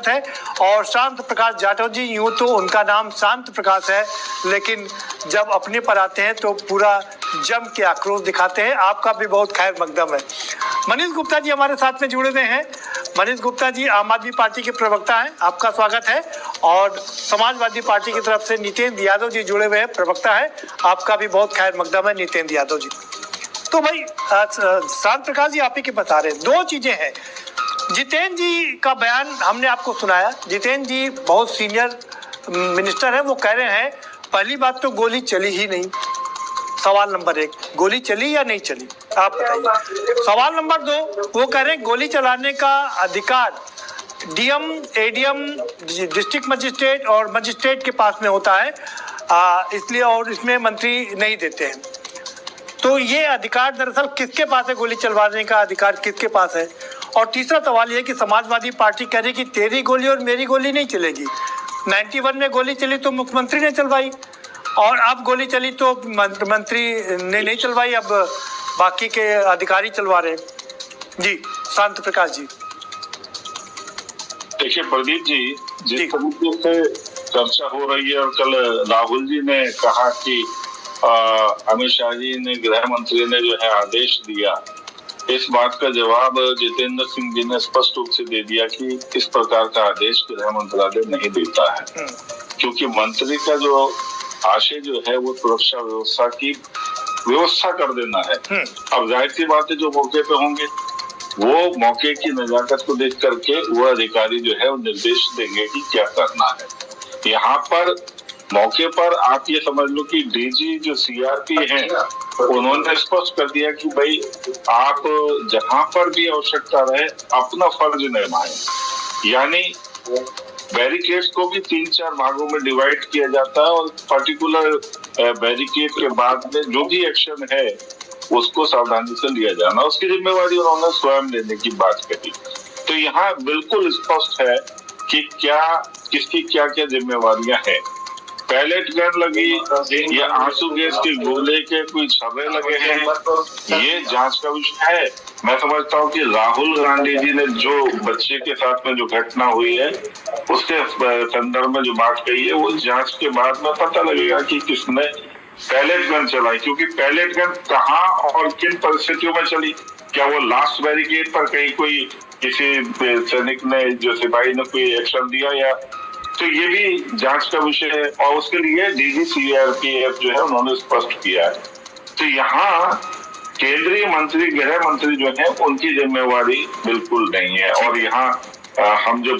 स्वागत है। और शांत प्रकाश जाटव जी, यूं तो उनका नाम शांत प्रकाश है, लेकिन जब अपने पर आते हैं तो पूरा जम के आक्रोश दिखाते हैं। आपका भी बहुत खैर मकदम है। मनीष गुप्ता जी हमारे साथ में जुड़े हुए हैं। मनीष गुप्ता जी आम आदमी पार्टी के प्रवक्ता हैं, आपका स्वागत है। और समाजवादी पार्टी की तरफ से नितेंद्र यादव जी जुड़े हुए हैं, प्रवक्ता है, आपका भी बहुत खैर मकदम है नितेंद्र यादव जी। तो भाई शांत प्रकाश जी आप ही के बता रहे हैं, दो चीजें हैं। जितेंद्र जी का बयान हमने आपको सुनाया। जितेंद्र जी बहुत सीनियर मिनिस्टर है, वो कह रहे हैं पहली बात तो गोली चली ही नहीं। सवाल नंबर 1, गोली चली या नहीं चली, आप बताइए। सवाल नंबर 2, वो कह रहे हैं गोली चलाने का अधिकार डीएम, एडीएम, डिस्ट्रिक्ट मजिस्ट्रेट और मजिस्ट्रेट के पास में होता है, इसलिए और इसमें मंत्री नहीं देते हैं। तो ये अधिकार दरअसल किसके पास है, गोली चलवाने का अधिकार किसके पास है? और तीसरा सवाल ये कि समाजवादी पार्टी कह रही कि तेरी गोली और मेरी गोली नहीं चलेगी। 91 में गोली चली तो मुख्यमंत्री ने चलवाई, और अब गोली चली तो मंत्री ने नहीं चलवाई, अब बाकी के अधिकारी चलवा रहे हैं। जी शांत प्रकाश जी। देखिए प्रदीप जी, जिस तरीके से चर्चा हो रही है, और कल राहुल जी ने कहा कि अमित शाह जी ने, गृह मंत्री ने जो है आदेश दिया, इस बात का जवाब जितेंद्र सिंह जी ने स्पष्ट रूप से दे दिया कि इस प्रकार का आदेश गृह मंत्रालय नहीं देता है, क्योंकि मंत्री का जो आशय जो है वो सुरक्षा व्यवस्था की व्यवस्था कर देना है। अब जाहिर सी बात है, जो मौके पे होंगे वो मौके की नजाकत को देख करके वो अधिकारी जो है वो निर्देश देंगे कि क्या करना है। यहाँ पर मौके पर आप ये समझ लो कि डीजी जो सीआरपी हैं, उन्होंने स्पष्ट कर दिया कि भाई आप जहां पर भी आवश्यकता रहे अपना फर्ज निभाएं। यानी बैरिकेड्स को भी 3-4 भागों में डिवाइड किया जाता है, और पर्टिकुलर बैरिकेड के बाद में जो भी एक्शन है उसको सावधानी से लिया जाना, उसकी जिम्मेवारी उन्होंने स्वयं लेने की बात कही। तो यहाँ बिल्कुल स्पष्ट है कि क्या किसकी क्या क्या जिम्मेवारियां हैं। पैलेट गन लगी या आंसू गैस के गोले के कोई छर्रे लगे हैं, ये जांच का विषय है। मैं समझता हूँ कि राहुल गांधी जी ने जो बच्चे के साथ में जो घटना हुई है उसके संदर्भ में जो बात कही है, वो जांच के बाद में पता लगेगा कि किसने पैलेट गन चलाई, क्योंकि पैलेट गन कहाँ और किन परिस्थितियों में चली। क्या वो लास्ट बैरिकेड पर कहीं कोई किसी सैनिक ने, जो सिपाही ने कोई एक्शन दिया, या तो ये भी जांच का विषय है, और उसके लिए डीजी सीआरपीएफ जो है उन्होंने स्पष्ट किया है। तो यहाँ केंद्रीय मंत्री, गृह मंत्री जो है उनकी जिम्मेवारी बिल्कुल नहीं है। और यहाँ हम जो